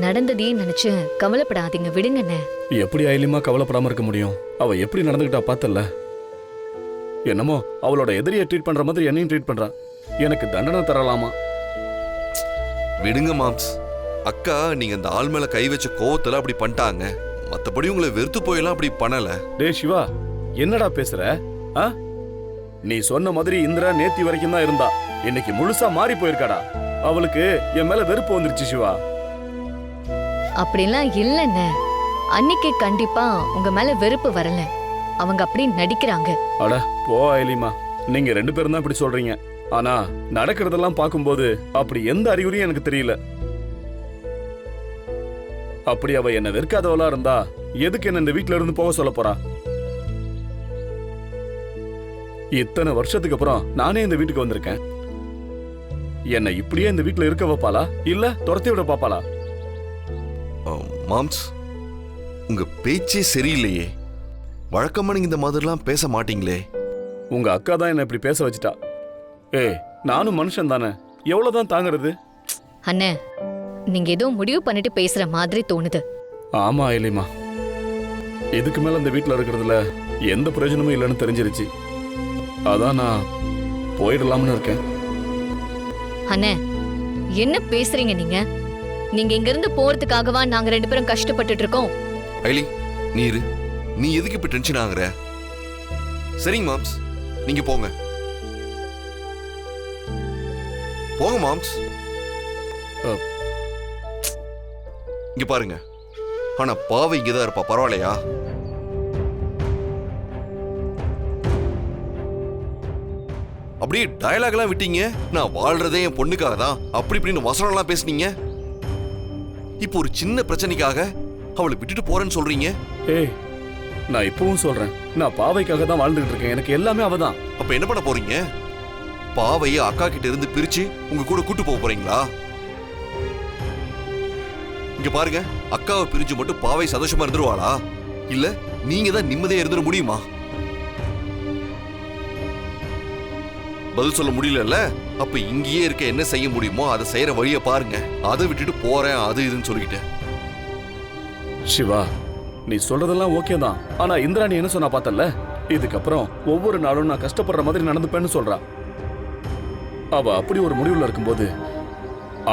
நடந்ததையே நினைச்சு கவலைப்படாதீங்க, விடுங்கண்ணே. எப்படி அயலிமா கவலைப்படாம இருக்க முடியும்? அவ எப்படி நடந்துகிட்டா பார்த்தல. என்னமோ அவளோட எதிரியை ட்ரீட் பண்ற மாதிரி என்னையும் ட்ரீட் பண்றா. எனக்கு தண்டனை தரலாமா? விடுங்க மாம்ஸ். அக்கா நீங்க அந்த ஆள் மேல கை வச்ச கோவத்துல அப்படி பண்ணிட்டாங்க. மத்தபடி உங்களை வெறுத்து போயெல்லாம் அப்படி பண்ணல. டே சிவா, என்னடா பேசுற? நீ சொன்ன மாதிரி இந்திரா நேத்தி வரைக்கும் தான் இருந்தா. இன்னைக்கு முழுசா மாறி போயிருக்காடா. அவளுக்கு என் மேல வெறுப்பு வந்துருச்சு சிவா. அப்படிலாம் இல்லண்ணே. அன்னைக்கு கண்டிப்பா உங்க மேல வெறுப்பு வரல. அவங்க அப்படி நடிக்கிறாங்க. அட போ அயலிமா, நீங்க 2 பேரும் தான் இப்படி சொல்றீங்க. ஆனா நடக்கிறதெல்லாம் பார்க்கும்போது அப்படி எந்த அறிகுறியும் எனக்கு தெரியல. அப்படி அவ என்ன வெறுக்காதவளா இருந்தா எதுக்கு என்ன இந்த வீட்ல இருந்து போக சொல்ல போறா? இத்தனை வருஷத்துக்கு அப்புறம் நானே இந்த வீட்டுக்கு வந்திருக்கேன். என்ன இப்படியே இந்த வீட்ல இருக்க வைப்பாளா இல்ல துரத்தி விட பாப்பாளா? மாம்ஸ், உங்க பேச்சே சரியில்லையே. வழக்கமா நீங்க இந்த மாதிரிலாம் பேச மாட்டீங்களே. உங்க அக்கா தான் என்ன இப்படி பேச வச்சுட்டா. நானும் மனுஷன் தானே, எவ்வளவுதான் தாங்குறது? அண்ணே, நீங்க ஏதோ முடிவு பண்ணிட்டு பேசுற மாதிரி தோணுது. ஆமா அயலிமா, இதுக்கு மேல இந்த வீட்டுல இருக்கிறதுல எந்த பிரயோஜனமும் இல்லைன்னு தெரிஞ்சிருச்சு. அதான் நான் போயிடலாம்னு இருக்கேன். அண்ணே, என்ன பேசுறீங்க நீங்க? நீங்க இங்க இருந்து போறதுக்காகவா நாங்க 2 பேரும் கஷ்டப்பட்டுட்டு இருக்கோம்? ஐலி, நீ எதுக்கு இப்ப டென்ஷன் ஆகுற? சரிங்க மாம்ஸ், நீங்க போங்க போங்க மாம்ஸ். இங்க பாருங்க, ஆனா பாவை இங்கதான் இருப்பா, பரவாயில்லையா? அப்படியே டயலாக் எல்லாம் விட்டீங்க. நான் வாழ்றதே என் பொண்ணுக்காக தான் அப்படி இப்படின்னு வசனம் எல்லாம் பேசுனீங்க. இப்போ ஒரு சின்ன பிரச்சனைக்காக அவளை விட்டுட்டு போறேன்னு சொல்றீங்க. நான் இப்பவும் சொல்றேன், நான் பாவைக்காக தான் வாழ்ந்துட்டு இருக்கேன். எனக்கு எல்லாமே அவதான். அப்ப என்ன பண்ண போறீங்க? பாவைய அக்கா கிட்ட இருந்து பிரிச்சு உங்க கூட கூட்டு போக போறீங்களா? இங்க பாருங்க, அக்காவை பிரிஞ்சு மட்டும் பாவை சந்தோஷமா இருந்துருவாளா? இல்ல நீங்க தான் நிம்மதியா இருந்துட முடியுமா? பதில் சொல்ல முடியல. அப்ப இங்கேயே இருக்க என்ன செய்ய முடியுமோ அதை செய்யற வழிய பாருங்க. அதை விட்டுட்டு போறேன் அது இதுன்னு சொல்லிக்கிட்டேன். சிவா, நீ சொல்றதெல்லாம் ஓகே தான். ஆனா இந்திராணி என்ன சொன்னா பார்த்தல, இதுக்கப்புறம் ஒவ்வொரு நாளும் நான் கஷ்டப்படுற மாதிரி நடந்துப்பேன்னு சொல்றா. அவ அப்படி ஒரு முடிவுல இருக்கும்போது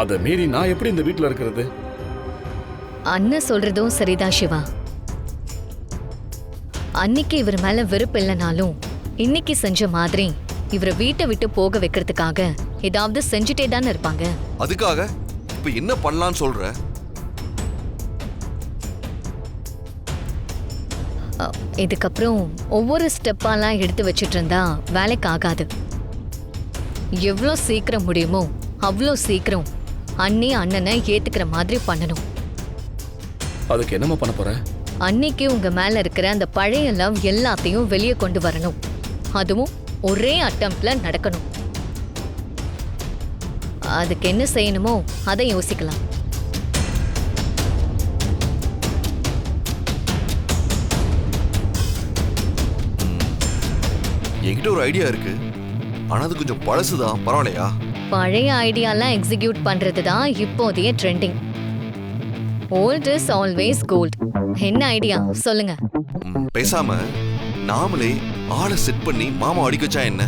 அதை மீறி நான் எப்படி இந்த வீட்டுல இருக்கிறது? அண்ணன் சொல்றதும் சரிதான் சிவா. அன்னைக்கு இவர் மேல வெறுப்பு இல்லைனாலும் இன்னைக்கு செஞ்ச மாதிரி இவரை வீட்டை விட்டு போக வைக்கிறதுக்காக ஏதாவது செஞ்சுட்டே தானே இருப்பாங்க. அதுக்காக இப்ப என்ன பண்ணலாம்னு சொல்ற? இதுக்கப்புறம் ஒவ்வொரு ஸ்டெப்பாலாம் எடுத்து வச்சிட்டு இருந்தா வேலைக்கு ஆகாது. எவ்வளோ சீக்கிரம் முடியுமோ அவ்வளோ சீக்கிரம் அண்ணனை ஏத்துக்கிற மாதிரி பண்ணணும். அதுக்கு என்னமா பண்ண போற? அன்னைக்கு உங்க மேல இருக்கிற அந்த பழைய லவ் எல்லாத்தையும் வெளியே கொண்டு வரணும். அதுவும் ஒரே அட்டம்ப்ட்ல நடக்கணும். அதுக்கு என்ன செய்யணுமோ அதை யோசிக்கலாம். என்கிட்ட ஒரு ஐடியா இருக்கு, ஆனா அது கொஞ்சம் பழசுதான், பரவாயில்லையா? பழைய ஐடியாலாம் எக்ஸிக்யூட் பண்றது தான் இப்போதைய trending. Old is always gold. என்ன ஐடியா சொல்லுங்க? பேசாம நாமளே ஆளை செட் பண்ணி மாமா அடிக்க வச்சா என்ன?